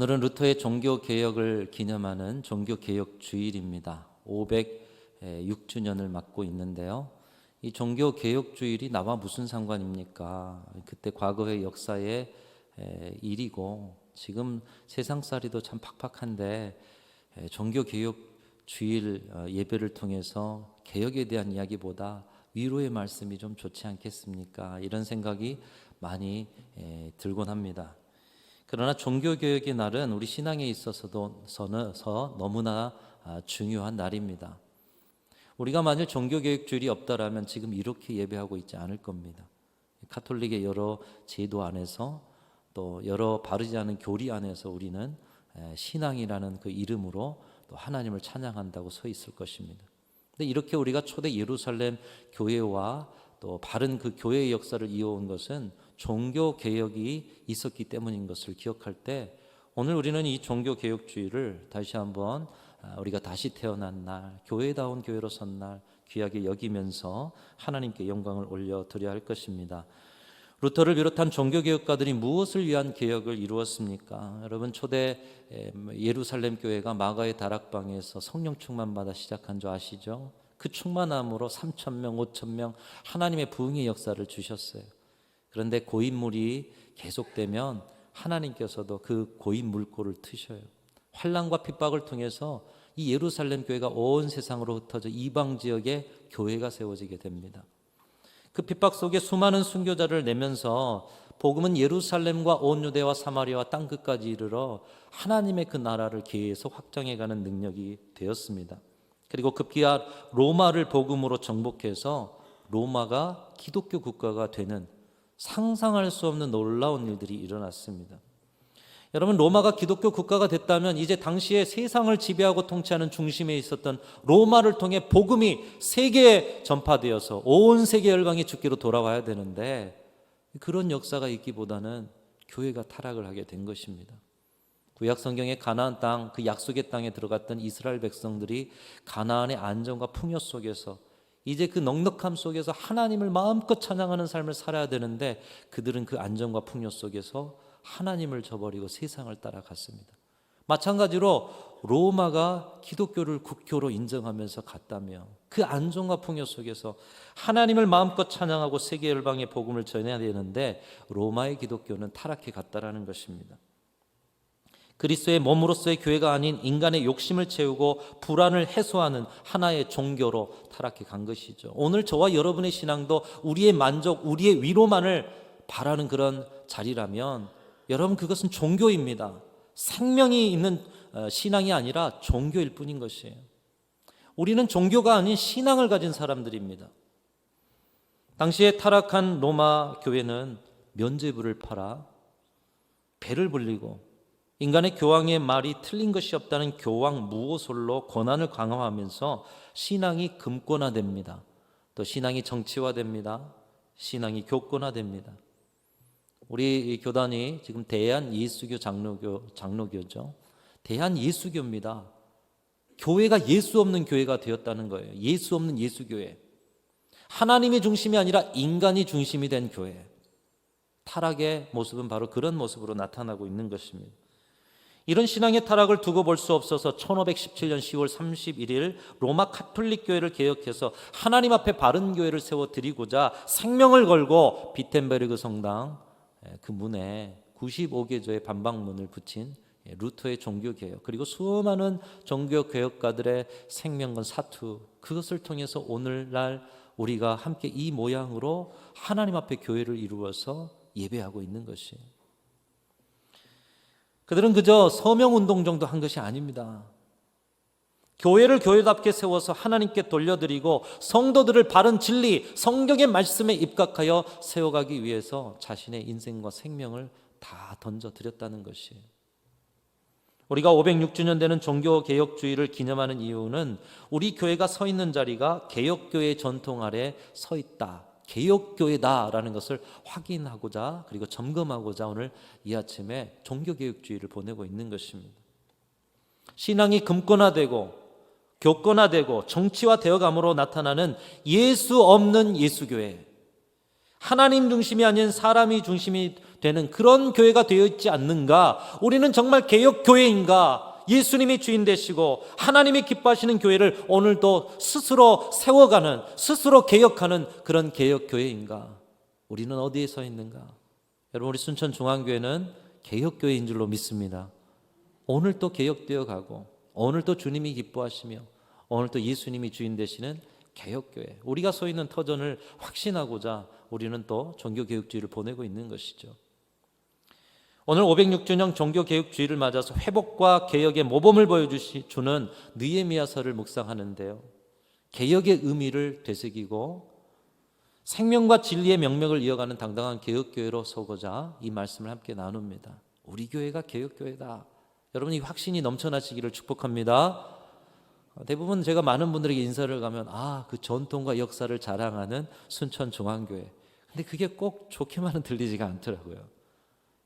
오늘은 루터의 종교개혁을 기념하는 종교개혁 주일입니다. 506주년을 맞고 있는데요. 이 종교개혁 주일이 나와 무슨 상관입니까? 그때 과거의 역사의 일이고 지금 세상살이도 참 팍팍한데 종교개혁 주일 예배를 통해서 개혁에 대한 이야기보다 위로의 말씀이 좀 좋지 않겠습니까? 이런 생각이 많이 들곤 합니다. 그러나 종교개혁의 날은 우리 신앙에 있어서도 너무나 중요한 날입니다. 우리가 만일 종교개혁 주일이 없다라면 지금 이렇게 예배하고 있지 않을 겁니다. 카톨릭의 여러 제도 안에서 또 여러 바르지 않은 교리 안에서 우리는 신앙이라는 그 이름으로 또 하나님을 찬양한다고 서 있을 것입니다. 근데 이렇게 우리가 초대 예루살렘 교회와 또 바른 그 교회의 역사를 이어온 것은 종교개혁이 있었기 때문인 것을 기억할 때 오늘 우리는 이 종교개혁주의를 다시 한번 우리가 다시 태어난 날, 교회다운 교회로 선 날 귀하게 여기면서 하나님께 영광을 올려드려야 할 것입니다. 루터를 비롯한 종교개혁가들이 무엇을 위한 개혁을 이루었습니까? 여러분, 초대 예루살렘 교회가 마가의 다락방에서 성령 충만받아 시작한 줄 아시죠? 그 충만함으로 3,000명, 5,000명 하나님의 부흥의 역사를 주셨어요. 그런데 고인물이 계속되면 하나님께서도 그 고인 물꼬를 트셔요. 환난과 핍박을 통해서 이 예루살렘 교회가 온 세상으로 흩어져 이방 지역에 교회가 세워지게 됩니다. 그 핍박 속에 수많은 순교자를 내면서 복음은 예루살렘과 온 유대와 사마리아와 땅끝까지 이르러 하나님의 그 나라를 계속 확장해가는 능력이 되었습니다. 그리고 급기야 로마를 복음으로 정복해서 로마가 기독교 국가가 되는 상상할 수 없는 놀라운 일들이 일어났습니다. 여러분, 로마가 기독교 국가가 됐다면 이제 당시에 세상을 지배하고 통치하는 중심에 있었던 로마를 통해 복음이 세계에 전파되어서 온 세계 열방이 주께로 돌아와야 되는데 그런 역사가 있기보다는 교회가 타락을 하게 된 것입니다. 구약 성경의 가나안 땅, 그 약속의 땅에 들어갔던 이스라엘 백성들이 가나안의 안정과 풍요 속에서 이제 그 넉넉함 속에서 하나님을 마음껏 찬양하는 삶을 살아야 되는데 그들은 그 안정과 풍요 속에서 하나님을 저버리고 세상을 따라갔습니다. 마찬가지로 로마가 기독교를 국교로 인정하면서 갔다며 그 안정과 풍요 속에서 하나님을 마음껏 찬양하고 세계 열방의 복음을 전해야 되는데 로마의 기독교는 타락해 갔다라는 것입니다. 그리스도의 몸으로서의 교회가 아닌 인간의 욕심을 채우고 불안을 해소하는 하나의 종교로 타락해 간 것이죠. 오늘 저와 여러분의 신앙도 우리의 만족, 우리의 위로만을 바라는 그런 자리라면 여러분, 그것은 종교입니다. 생명이 있는 신앙이 아니라 종교일 뿐인 것이에요. 우리는 종교가 아닌 신앙을 가진 사람들입니다. 당시에 타락한 로마 교회는 면죄부를 팔아 배를 불리고 인간의 교황의 말이 틀린 것이 없다는 교황 무오솔로 권한을 강화하면서 신앙이 금권화됩니다. 또 신앙이 정치화됩니다. 신앙이 교권화됩니다. 우리 교단이 지금 대한예수교 장로교죠. 대한예수교입니다. 교회가 예수 없는 교회가 되었다는 거예요. 예수 없는 예수교회. 하나님이 중심이 아니라 인간이 중심이 된 교회. 타락의 모습은 바로 그런 모습으로 나타나고 있는 것입니다. 이런 신앙의 타락을 두고 볼 수 없어서 1517년 10월 31일 로마 카톨릭 교회를 개혁해서 하나님 앞에 바른 교회를 세워드리고자 생명을 걸고 비텐베르그 성당 그 문에 95개조의 반박문을 붙인 루터의 종교개혁, 그리고 수많은 종교개혁가들의 생명건 사투, 그것을 통해서 오늘날 우리가 함께 이 모양으로 하나님 앞에 교회를 이루어서 예배하고 있는 것이에요. 그들은 그저 서명운동 정도 한 것이 아닙니다. 교회를 교회답게 세워서 하나님께 돌려드리고 성도들을 바른 진리, 성경의 말씀에 입각하여 세워가기 위해서 자신의 인생과 생명을 다 던져드렸다는 것이에요. 우리가 506주년 되는 종교개혁주의를 기념하는 이유는 우리 교회가 서 있는 자리가 개혁교회의 전통 아래 서 있다, 개혁교회다라는 것을 확인하고자 그리고 점검하고자 오늘 이 아침에 종교개혁주의를 보내고 있는 것입니다. 신앙이 금권화되고 교권화되고 정치화되어감으로 나타나는 예수 없는 예수교회, 하나님 중심이 아닌 사람이 중심이 되는 그런 교회가 되어 있지 않는가? 우리는 정말 개혁 교회인가? 예수님이 주인 되시고 하나님이 기뻐하시는 교회를 오늘도 스스로 세워가는, 스스로 개혁하는 그런 개혁 교회인가? 우리는 어디에 서 있는가? 여러분, 우리 순천중앙교회는 개혁 교회인 줄로 믿습니다. 오늘 또 개혁되어 가고, 오늘 또 주님이 기뻐하시며, 오늘 또 예수님이 주인 되시는 개혁교회, 우리가 서 있는 터전을 확신하고자 우리는 또 종교개혁주의를 보내고 있는 것이죠. 오늘 506주년 종교개혁주의를 맞아서 회복과 개혁의 모범을 보여주는 느헤미야서를 묵상하는데요, 개혁의 의미를 되새기고 생명과 진리의 명맥을 이어가는 당당한 개혁교회로 서고자 이 말씀을 함께 나눕니다. 우리 교회가 개혁교회다. 여러분, 이 확신이 넘쳐나시기를 축복합니다. 대부분 제가 많은 분들에게 인사를 가면 그 전통과 역사를 자랑하는 순천중앙교회, 근데 그게 꼭 좋게만은 들리지가 않더라고요.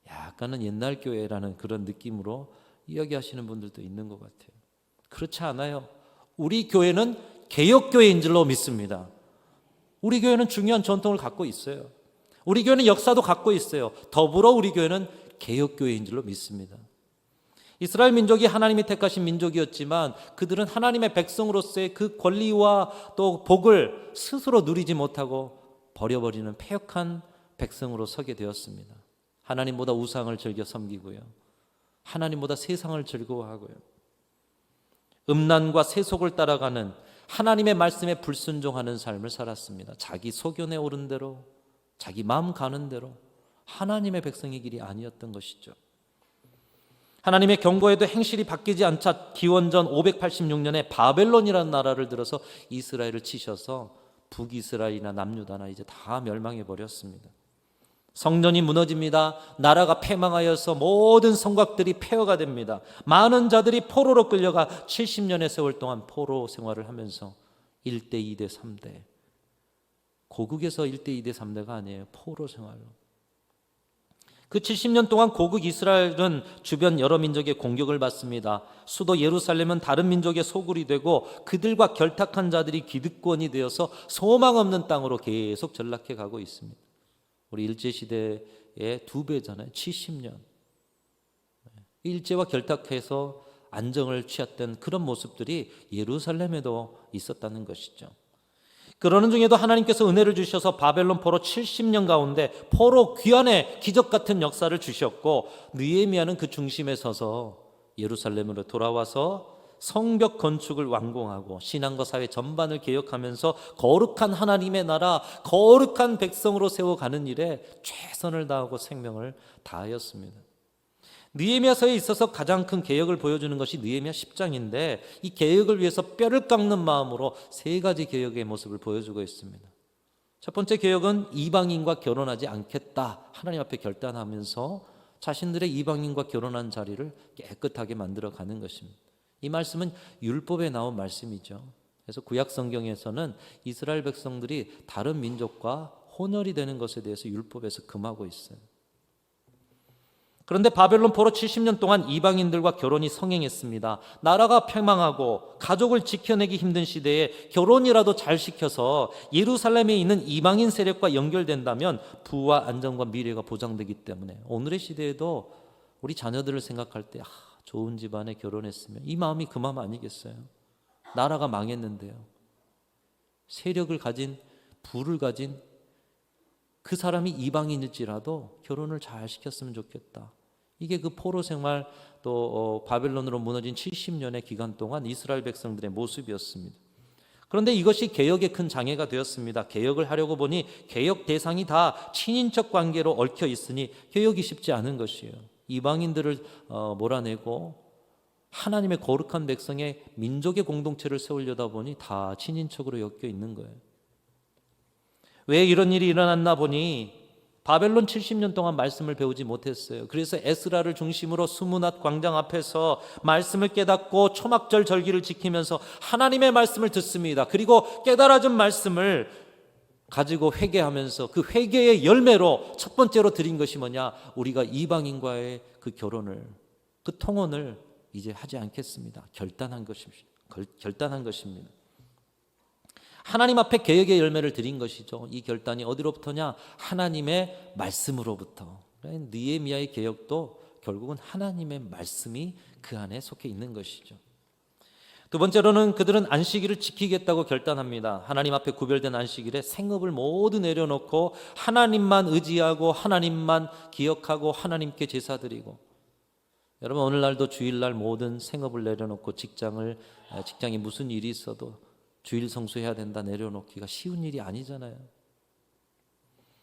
약간은 옛날 교회라는 그런 느낌으로 이야기하시는 분들도 있는 것 같아요. 그렇지 않아요. 우리 교회는 개혁교회인 줄로 믿습니다. 우리 교회는 중요한 전통을 갖고 있어요. 우리 교회는 역사도 갖고 있어요. 더불어 우리 교회는 개혁교회인 줄로 믿습니다. 이스라엘 민족이 하나님이 택하신 민족이었지만 그들은 하나님의 백성으로서의 그 권리와 또 복을 스스로 누리지 못하고 버려버리는 패역한 백성으로 서게 되었습니다. 하나님보다 우상을 즐겨 섬기고요, 하나님보다 세상을 즐거워하고요, 음란과 세속을 따라가는, 하나님의 말씀에 불순종하는 삶을 살았습니다. 자기 소견에 오른 대로, 자기 마음 가는 대로. 하나님의 백성의 길이 아니었던 것이죠. 하나님의 경고에도 행실이 바뀌지 않자 기원전 586년에 바벨론이라는 나라를 들어서 이스라엘을 치셔서 북이스라엘이나 남유다나 이제 다 멸망해 버렸습니다. 성전이 무너집니다. 나라가 패망하여서 모든 성곽들이 폐허가 됩니다. 많은 자들이 포로로 끌려가 70년의 세월 동안 포로 생활을 하면서 1대, 2대, 3대, 고국에서 1대, 2대, 3대가 아니에요. 포로 생활로. 그 70년 동안 고국 이스라엘은 주변 여러 민족의 공격을 받습니다. 수도 예루살렘은 다른 민족의 소굴이 되고 그들과 결탁한 자들이 기득권이 되어서 소망 없는 땅으로 계속 전락해 가고 있습니다. 우리 일제시대의 2배잖아요. 70년. 일제와 결탁해서 안정을 취했던 그런 모습들이 예루살렘에도 있었다는 것이죠. 그러는 중에도 하나님께서 은혜를 주셔서 바벨론 포로 70년 가운데 포로 귀환의 기적 같은 역사를 주셨고, 느헤미야는 그 중심에 서서 예루살렘으로 돌아와서 성벽 건축을 완공하고 신앙과 사회 전반을 개혁하면서 거룩한 하나님의 나라, 거룩한 백성으로 세워가는 일에 최선을 다하고 생명을 다하였습니다. 느헤미야서에 있어서 가장 큰 개혁을 보여주는 것이 느헤미야 10장인데 이 개혁을 위해서 뼈를 깎는 마음으로 3가지 개혁의 모습을 보여주고 있습니다. 첫 번째 개혁은 이방인과 결혼하지 않겠다 하나님 앞에 결단하면서 자신들의 이방인과 결혼한 자리를 깨끗하게 만들어가는 것입니다. 이 말씀은 율법에 나온 말씀이죠. 그래서 구약 성경에서는 이스라엘 백성들이 다른 민족과 혼혈이 되는 것에 대해서 율법에서 금하고 있어요. 그런데 바벨론 포로 70년 동안 이방인들과 결혼이 성행했습니다. 나라가 패망하고 가족을 지켜내기 힘든 시대에 결혼이라도 잘 시켜서 예루살렘에 있는 이방인 세력과 연결된다면 부와 안정과 미래가 보장되기 때문에 오늘의 시대에도 우리 자녀들을 생각할 때 좋은 집안에 결혼했으면 이 마음이 그 마음 아니겠어요? 나라가 망했는데요, 세력을 가진, 부를 가진 그 사람이 이방인일지라도 결혼을 잘 시켰으면 좋겠다. 이게 그 포로 생활 또 바벨론으로 무너진 70년의 기간 동안 이스라엘 백성들의 모습이었습니다. 그런데 이것이 개혁의 큰 장애가 되었습니다. 개혁을 하려고 보니 개혁 대상이 다 친인척 관계로 얽혀 있으니 개혁이 쉽지 않은 것이에요. 이방인들을 몰아내고 하나님의 거룩한 백성의 민족의 공동체를 세우려다 보니 다 친인척으로 엮여 있는 거예요. 왜 이런 일이 일어났나 보니 바벨론 70년 동안 말씀을 배우지 못했어요. 그래서 에스라를 중심으로 수문앗 광장 앞에서 말씀을 깨닫고 초막절 절기를 지키면서 하나님의 말씀을 듣습니다. 그리고 깨달아진 말씀을 가지고 회개하면서 그 회개의 열매로 첫 번째로 드린 것이 뭐냐? 우리가 이방인과의 그 결혼을, 그 통혼을 이제 하지 않겠습니다. 결단한 것입니다. 하나님 앞에 개혁의 열매를 드린 것이죠. 이 결단이 어디로부터냐? 하나님의 말씀으로부터. 느헤미야의 개혁도 결국은 하나님의 말씀이 그 안에 속해 있는 것이죠. 두 번째로는 그들은 안식일을 지키겠다고 결단합니다. 하나님 앞에 구별된 안식일에 생업을 모두 내려놓고 하나님만 의지하고 하나님만 기억하고 하나님께 제사드리고, 여러분 오늘날도 주일날 모든 생업을 내려놓고 직장에 무슨 일이 있어도 주일 성수해야 된다 내려놓기가 쉬운 일이 아니잖아요.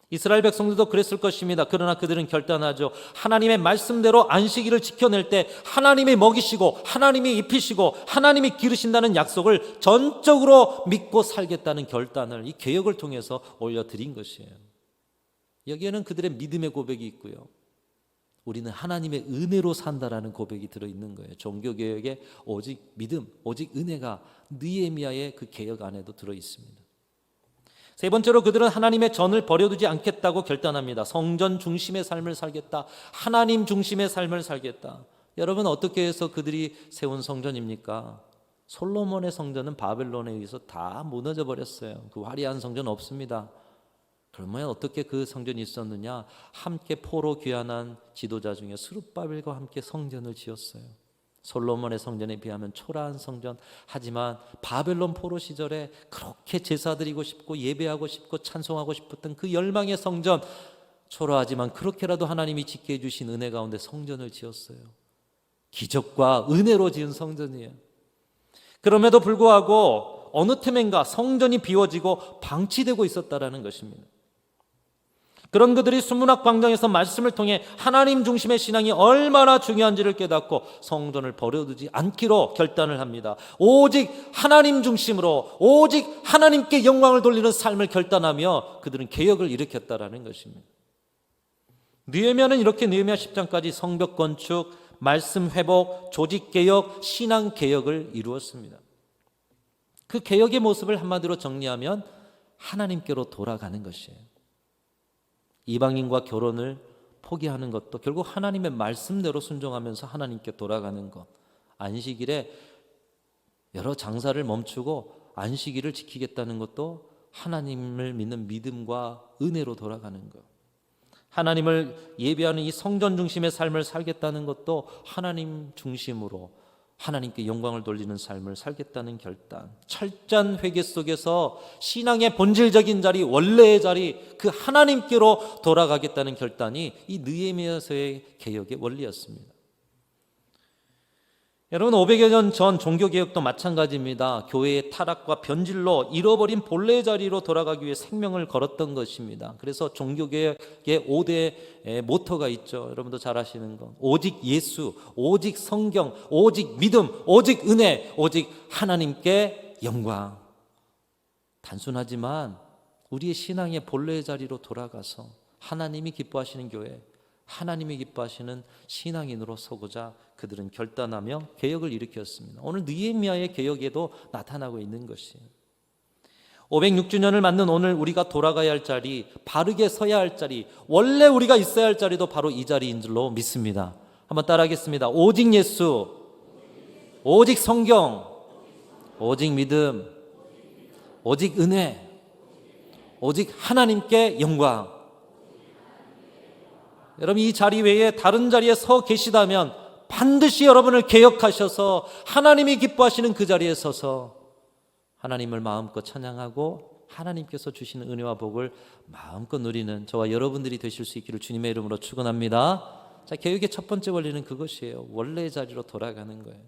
이스라엘 백성들도 그랬을 것입니다. 그러나 그들은 결단하죠. 하나님의 말씀대로 안식일을 지켜낼 때 하나님이 먹이시고 하나님이 입히시고 하나님이 기르신다는 약속을 전적으로 믿고 살겠다는 결단을 이 개혁을 통해서 올려드린 것이에요. 여기에는 그들의 믿음의 고백이 있고요, 우리는 하나님의 은혜로 산다라는 고백이 들어있는 거예요. 종교개혁에 오직 믿음, 오직 은혜가 느헤미야의 그 개혁 안에도 들어있습니다. 세 번째로 그들은 하나님의 전을 버려두지 않겠다고 결단합니다. 성전 중심의 삶을 살겠다, 하나님 중심의 삶을 살겠다. 여러분 어떻게 해서 그들이 세운 성전입니까? 솔로몬의 성전은 바벨론에 의해서 다 무너져 버렸어요. 그 화려한 성전 없습니다. 그러면 어떻게 그 성전이 있었느냐? 함께 포로 귀환한 지도자 중에 스룹바벨과 함께 성전을 지었어요. 솔로몬의 성전에 비하면 초라한 성전, 하지만 바벨론 포로 시절에 그렇게 제사드리고 싶고 예배하고 싶고 찬송하고 싶었던 그 열망의 성전, 초라하지만 그렇게라도 하나님이 짓게 해주신 은혜 가운데 성전을 지었어요. 기적과 은혜로 지은 성전이에요. 그럼에도 불구하고 어느 틈엔가 성전이 비워지고 방치되고 있었다라는 것입니다. 그런 그들이 순문학 광장에서 말씀을 통해 하나님 중심의 신앙이 얼마나 중요한지를 깨닫고 성전을 버려두지 않기로 결단을 합니다. 오직 하나님 중심으로 오직 하나님께 영광을 돌리는 삶을 결단하며 그들은 개혁을 일으켰다라는 것입니다. 느헤미야는 이렇게 느헤미야 10장까지 성벽 건축, 말씀 회복, 조직 개혁, 신앙 개혁을 이루었습니다. 그 개혁의 모습을 한마디로 정리하면 하나님께로 돌아가는 것이에요. 이방인과 결혼을 포기하는 것도 결국 하나님의 말씀대로 순종하면서 하나님께 돌아가는 것, 안식일에 여러 장사를 멈추고 안식일을 지키겠다는 것도 하나님을 믿는 믿음과 은혜로 돌아가는 것, 하나님을 예배하는 이 성전 중심의 삶을 살겠다는 것도 하나님 중심으로 하나님께 영광을 돌리는 삶을 살겠다는 결단, 철저한 회개 속에서 신앙의 본질적인 자리, 원래의 자리, 그 하나님께로 돌아가겠다는 결단이 이 느헤미야서의 개혁의 원리였습니다. 여러분 500여 년 전 종교개혁도 마찬가지입니다. 교회의 타락과 변질로 잃어버린 본래의 자리로 돌아가기 위해 생명을 걸었던 것입니다. 그래서 종교개혁의 5대 모토가 있죠. 여러분도 잘 아시는 거, 오직 예수, 오직 성경, 오직 믿음, 오직 은혜, 오직 하나님께 영광. 단순하지만 우리의 신앙의 본래의 자리로 돌아가서 하나님이 기뻐하시는 교회, 하나님이 기뻐하시는 신앙인으로 서고자 그들은 결단하며 개혁을 일으켰습니다. 오늘 느헤미야의 개혁에도 나타나고 있는 것이에요. 506주년을 맞는 오늘 우리가 돌아가야 할 자리, 바르게 서야 할 자리, 원래 우리가 있어야 할 자리도 바로 이 자리인 줄로 믿습니다. 한번 따라하겠습니다. 오직 예수, 오직 성경, 오직 믿음, 오직 은혜, 오직 하나님께 영광. 여러분 이 자리 외에 다른 자리에 서 계시다면 반드시 여러분을 개혁하셔서 하나님이 기뻐하시는 그 자리에 서서 하나님을 마음껏 찬양하고 하나님께서 주시는 은혜와 복을 마음껏 누리는 저와 여러분들이 되실 수 있기를 주님의 이름으로 축원합니다. 자, 개혁의 첫 번째 원리는 그것이에요. 원래의 자리로 돌아가는 거예요.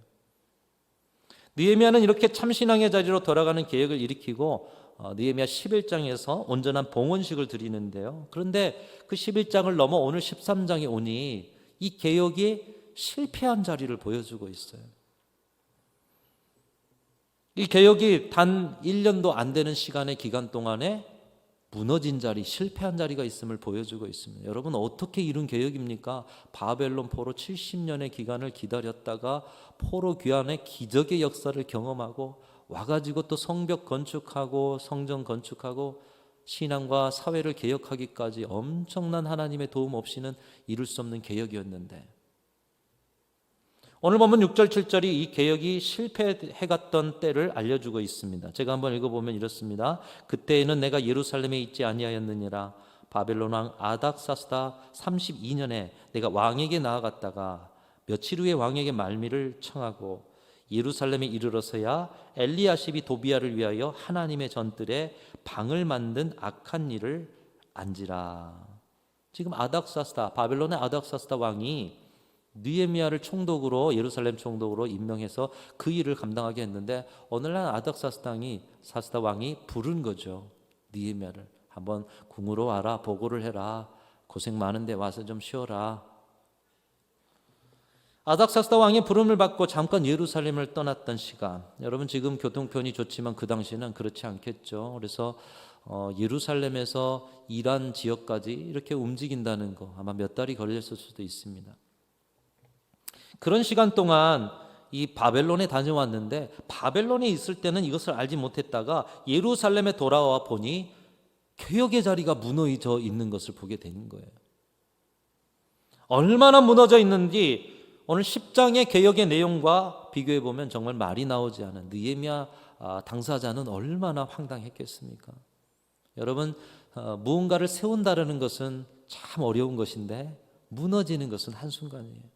느헤미야는 이렇게 참신앙의 자리로 돌아가는 개혁을 일으키고 느헤미야 11장에서 온전한 봉헌식을 드리는데요. 그런데 그 11장을 넘어 오늘 13장에 오니 이 개혁이 실패한 자리를 보여주고 있어요. 이 개혁이 단 1년도 안 되는 시간의 기간 동안에 무너진 자리, 실패한 자리가 있음을 보여주고 있습니다. 여러분 어떻게 이룬 개혁입니까? 바벨론 포로 70년의 기간을 기다렸다가 포로 귀환의 기적의 역사를 경험하고 와가지고 또 성벽 건축하고 성전 건축하고 신앙과 사회를 개혁하기까지 엄청난 하나님의 도움 없이는 이룰 수 없는 개혁이었는데, 오늘 보면 6절 7절이 이 개혁이 실패해갔던 때를 알려주고 있습니다. 제가 한번 읽어보면 이렇습니다. 그때에는 내가 예루살렘에 있지 아니하였느니라. 바벨론 왕 아닥사스다 32년에 내가 왕에게 나아갔다가 며칠 후에 왕에게 말미를 청하고 예루살렘에 이르러서야 엘리야십이 도비야를 위하여 하나님의 전뜰에 방을 만든 악한 일을 안지라. 지금 아닥사스다, 바벨론의 아닥사스다 왕이 느헤미야를 총독으로, 예루살렘 총독으로 임명해서 그 일을 감당하게 했는데, 오늘날 사스다 왕이 부른 거죠. 느헤미야를 한번 궁으로 와라, 보고를 해라, 고생 많은데 와서 좀 쉬어라. 아닥사스다 왕의 부름을 받고 잠깐 예루살렘을 떠났던 시간, 여러분 지금 교통편이 좋지만 그 당시에는 그렇지 않겠죠. 그래서 예루살렘에서 이란 지역까지 이렇게 움직인다는 거 아마 몇 달이 걸렸을 수도 있습니다. 그런 시간 동안 이 바벨론에 다녀왔는데, 바벨론에 있을 때는 이것을 알지 못했다가 예루살렘에 돌아와 보니 개혁의 자리가 무너져 있는 것을 보게 되는 거예요. 얼마나 무너져 있는지 오늘 10장의 개혁의 내용과 비교해 보면 정말 말이 나오지 않은 느헤미야 당사자는 얼마나 황당했겠습니까? 여러분, 무언가를 세운다는 것은 참 어려운 것인데 무너지는 것은 한순간이에요.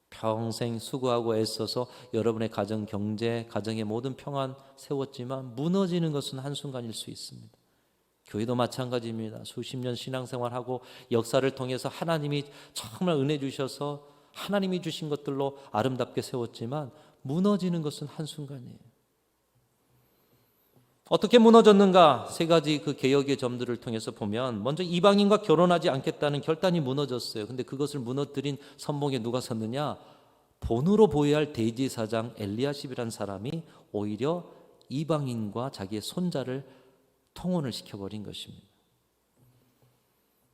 평생 수고하고 애써서 여러분의 가정, 경제, 가정의 모든 평안 세웠지만 무너지는 것은 한순간일 수 있습니다. 교회도 마찬가지입니다. 수십 년 신앙생활하고 역사를 통해서 하나님이 정말 은혜 주셔서 하나님이 주신 것들로 아름답게 세웠지만 무너지는 것은 한순간이에요. 어떻게 무너졌는가? 세 가지 그 개혁의 점들을 통해서 보면, 먼저 이방인과 결혼하지 않겠다는 결단이 무너졌어요. 근데 그것을 무너뜨린 선봉에 누가 섰느냐? 본으로 보여야 할 대제사장 엘리야십이라는 사람이 오히려 이방인과 자기의 손자를 통혼을 시켜버린 것입니다.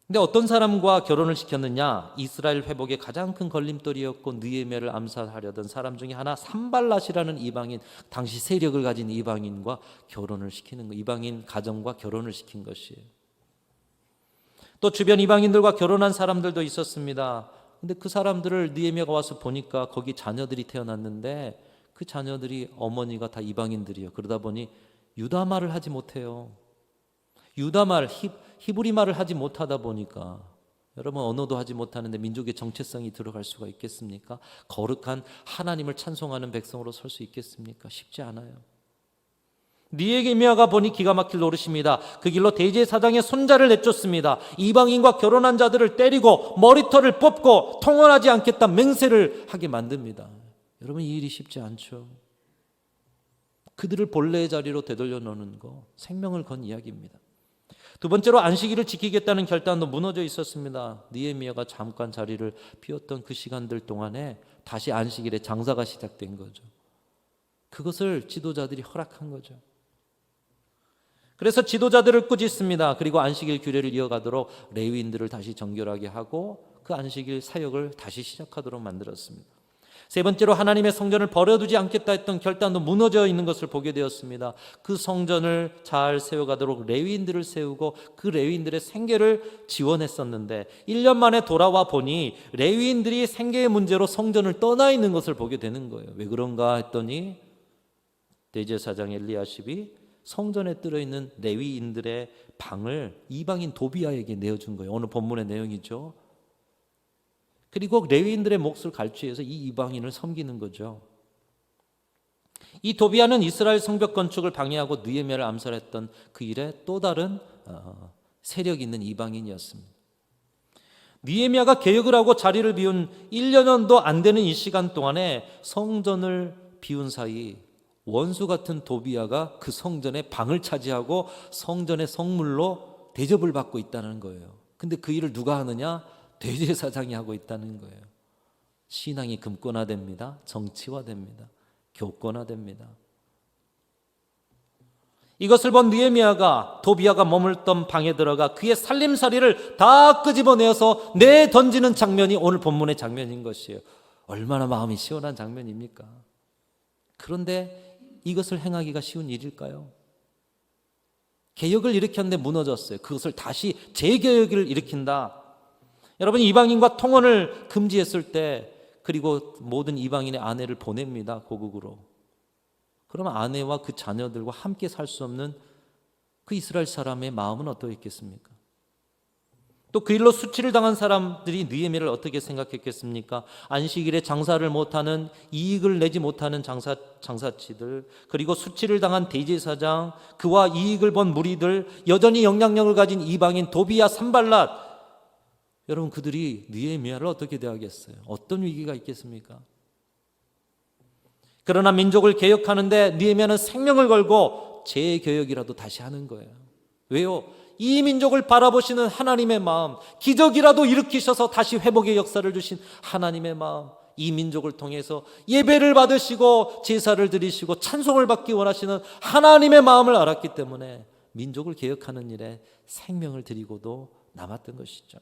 근데 어떤 사람과 결혼을 시켰느냐? 이스라엘 회복의 가장 큰 걸림돌이었고 느헤미야를 암살하려던 사람 중에 하나, 산발랏이라는 이방인, 당시 세력을 가진 이방인과 결혼을 시키는 거, 이방인 가정과 결혼을 시킨 것이에요. 또 주변 이방인들과 결혼한 사람들도 있었습니다. 근데 그 사람들을 느헤미야가 와서 보니까 거기 자녀들이 태어났는데 그 자녀들이 어머니가 다 이방인들이에요. 그러다 보니 유다 말을 하지 못해요. 유다 말, 히브리 말을 하지 못하다 보니까, 여러분 언어도 하지 못하는데 민족의 정체성이 들어갈 수가 있겠습니까? 거룩한 하나님을 찬송하는 백성으로 설 수 있겠습니까? 쉽지 않아요. 느헤미야가 보니 기가 막힐 노릇입니다. 그 길로 대제사장의 손자를 내쫓습니다. 이방인과 결혼한 자들을 때리고 머리털을 뽑고 통혼하지 않겠다 맹세를 하게 만듭니다. 여러분 이 일이 쉽지 않죠. 그들을 본래의 자리로 되돌려 놓는 거, 생명을 건 이야기입니다. 두 번째로 안식일을 지키겠다는 결단도 무너져 있었습니다. 느헤미야가 잠깐 자리를 비웠던 그 시간들 동안에 다시 안식일에 장사가 시작된 거죠. 그것을 지도자들이 허락한 거죠. 그래서 지도자들을 꾸짖습니다. 그리고 안식일 규례를 이어가도록 레위인들을 다시 정결하게 하고 그 안식일 사역을 다시 시작하도록 만들었습니다. 세 번째로 하나님의 성전을 버려두지 않겠다 했던 결단도 무너져 있는 것을 보게 되었습니다. 그 성전을 잘 세워가도록 레위인들을 세우고 그 레위인들의 생계를 지원했었는데 1년 만에 돌아와 보니 레위인들이 생계의 문제로 성전을 떠나 있는 것을 보게 되는 거예요. 왜 그런가 했더니 대제사장 엘리야십이 성전에 들어있는 레위인들의 방을 이방인 도비야에게 내어준 거예요. 오늘 본문의 내용이죠. 그리고 레위인들의 몫을 갈취해서 이 이방인을 섬기는 거죠. 이 도비야는 이스라엘 성벽 건축을 방해하고 느헤미야를 암살했던 그 일에 또 다른 세력 있는 이방인이었습니다. 느헤미야가 개혁을 하고 자리를 비운 1년도 안 되는 이 시간 동안에 성전을 비운 사이 원수 같은 도비야가 그 성전의 방을 차지하고 성전의 성물로 대접을 받고 있다는 거예요. 근데 그 일을 누가 하느냐? 대제사장이 하고 있다는 거예요. 신앙이 금권화됩니다. 정치화됩니다. 교권화됩니다. 이것을 본 느헤미야가 도비야가 머물던 방에 들어가 그의 살림살이를 다 끄집어내어서 내던지는 장면이 오늘 본문의 장면인 것이에요. 얼마나 마음이 시원한 장면입니까? 그런데 이것을 행하기가 쉬운 일일까요? 개혁을 일으켰는데 무너졌어요. 그것을 다시 재개혁을 일으킨다. 여러분 이방인과 통혼을 금지했을 때, 그리고 모든 이방인의 아내를 보냅니다. 고국으로. 그러면 아내와 그 자녀들과 함께 살 수 없는 그 이스라엘 사람의 마음은 어떠했겠습니까? 또 그 일로 수치를 당한 사람들이 느헤미야를 어떻게 생각했겠습니까? 안식일에 장사를 못하는, 이익을 내지 못하는 장사치들, 그리고 수치를 당한 대제사장, 그와 이익을 본 무리들, 여전히 영향력을 가진 이방인 도비야, 산발랏, 여러분 그들이 느헤미야를 어떻게 대하겠어요? 어떤 위기가 있겠습니까? 그러나 민족을 개혁하는데 느헤미야는 생명을 걸고 재개혁이라도 다시 하는 거예요. 왜요? 이 민족을 바라보시는 하나님의 마음, 기적이라도 일으키셔서 다시 회복의 역사를 주신 하나님의 마음, 이 민족을 통해서 예배를 받으시고 제사를 드리시고 찬송을 받기 원하시는 하나님의 마음을 알았기 때문에 민족을 개혁하는 일에 생명을 드리고도 남았던 것이죠.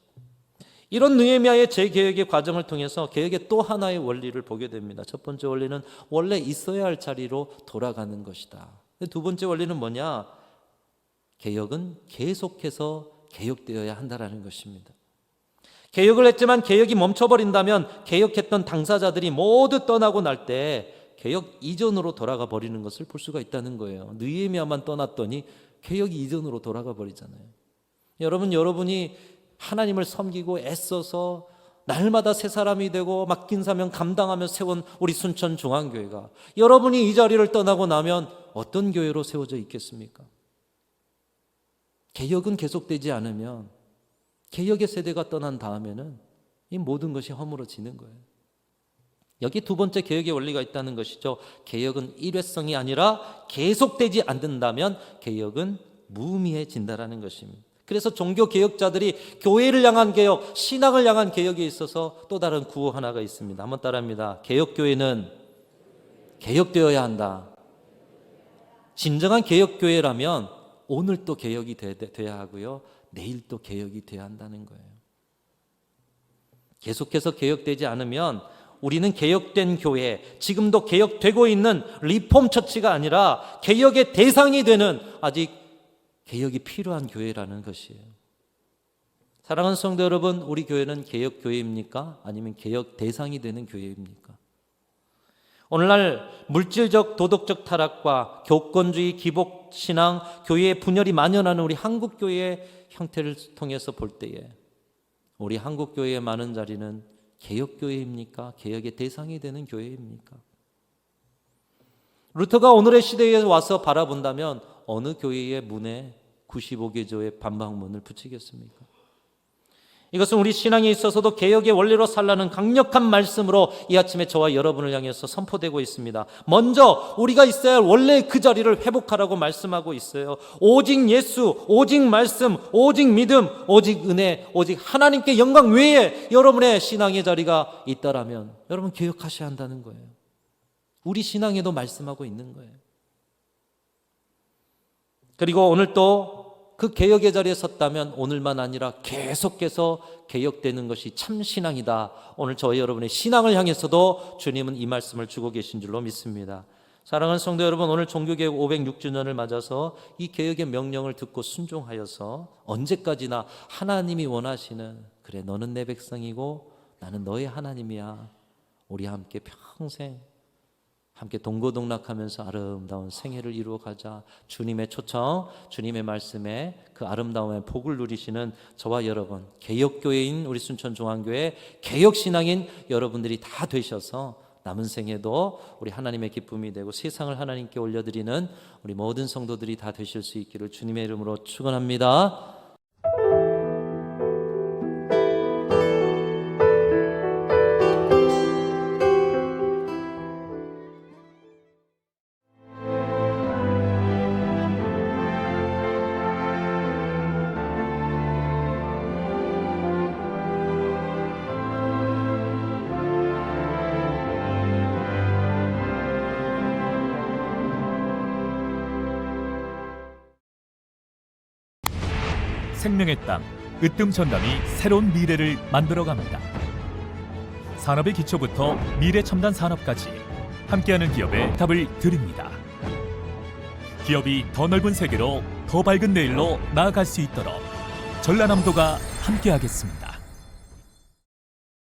이런 느헤미야의 재개혁의 과정을 통해서 개혁의 또 하나의 원리를 보게 됩니다. 첫 번째 원리는 원래 있어야 할 자리로 돌아가는 것이다. 두 번째 원리는 뭐냐? 개혁은 계속해서 개혁되어야 한다는 것입니다. 개혁을 했지만 개혁이 멈춰버린다면 개혁했던 당사자들이 모두 떠나고 날 때 개혁 이전으로 돌아가 버리는 것을 볼 수가 있다는 거예요. 느헤미야만 떠났더니 개혁 이전으로 돌아가 버리잖아요. 여러분이 하나님을 섬기고 애써서 날마다 새 사람이 되고 맡긴 사명 감당하며 세운 우리 순천중앙교회가 여러분이 이 자리를 떠나고 나면 어떤 교회로 세워져 있겠습니까? 개혁은 계속되지 않으면 개혁의 세대가 떠난 다음에는 이 모든 것이 허물어지는 거예요. 여기 두 번째 개혁의 원리가 있다는 것이죠. 개혁은 일회성이 아니라 계속되지 않는다면 개혁은 무의미해진다는 것입니다. 그래서 종교개혁자들이 교회를 향한 개혁, 신앙을 향한 개혁에 있어서 또 다른 구호 하나가 있습니다. 한번 따라합니다. 개혁교회는 개혁되어야 한다. 진정한 개혁교회라면 오늘 또 개혁이 돼야 하고요, 내일 또 개혁이 돼야 한다는 거예요. 계속해서 개혁되지 않으면 우리는 개혁된 교회, 지금도 개혁되고 있는 리폼 처치가 아니라 개혁의 대상이 되는 아직 개혁이 필요한 교회라는 것이에요. 사랑하는 성도 여러분, 우리 교회는 개혁 교회입니까? 아니면 개혁 대상이 되는 교회입니까? 오늘날 물질적 도덕적 타락과 교권주의 기복신앙, 교회의 분열이 만연하는 우리 한국교회의 형태를 통해서 볼 때에 우리 한국교회의 많은 자리는 개혁교회입니까? 개혁의 대상이 되는 교회입니까? 루터가 오늘의 시대에 와서 바라본다면 어느 교회의 문에 95개조의 반박문을 붙이겠습니까? 이것은 우리 신앙에 있어서도 개혁의 원리로 살라는 강력한 말씀으로 이 아침에 저와 여러분을 향해서 선포되고 있습니다. 먼저 우리가 있어야 할 원래 그 자리를 회복하라고 말씀하고 있어요. 오직 예수, 오직 말씀, 오직 믿음, 오직 은혜, 오직 하나님께 영광 외에 여러분의 신앙의 자리가 있다라면 여러분 개혁하셔야 한다는 거예요. 우리 신앙에도 말씀하고 있는 거예요. 그리고 오늘 또 그 개혁의 자리에 섰다면 오늘만 아니라 계속해서 개혁되는 것이 참 신앙이다. 오늘 저희 여러분의 신앙을 향해서도 주님은 이 말씀을 주고 계신 줄로 믿습니다. 사랑하는 성도 여러분, 오늘 종교개혁 506주년을 맞아서 이 개혁의 명령을 듣고 순종하여서 언제까지나 하나님이 원하시는, 그래 너는 내 백성이고 나는 너의 하나님이야, 우리 함께 평생 함께 동고동락하면서 아름다운 생애를 이루어가자. 주님의 초청, 주님의 말씀에 그 아름다움의 복을 누리시는 저와 여러분, 개혁교회인 우리 순천중앙교회, 개혁신앙인 여러분들이 다 되셔서 남은 생에도 우리 하나님의 기쁨이 되고 세상을 하나님께 올려드리는 우리 모든 성도들이 다 되실 수 있기를 주님의 이름으로 축원합니다. 생명의 땅, 으뜸 전담이 새로운 미래를 만들어갑니다. 산업의 기초부터 미래 첨단 산업까지 함께하는 기업에 답을 드립니다. 기업이 더 넓은 세계로 더 밝은 내일로 나아갈 수 있도록 전라남도가 함께하겠습니다.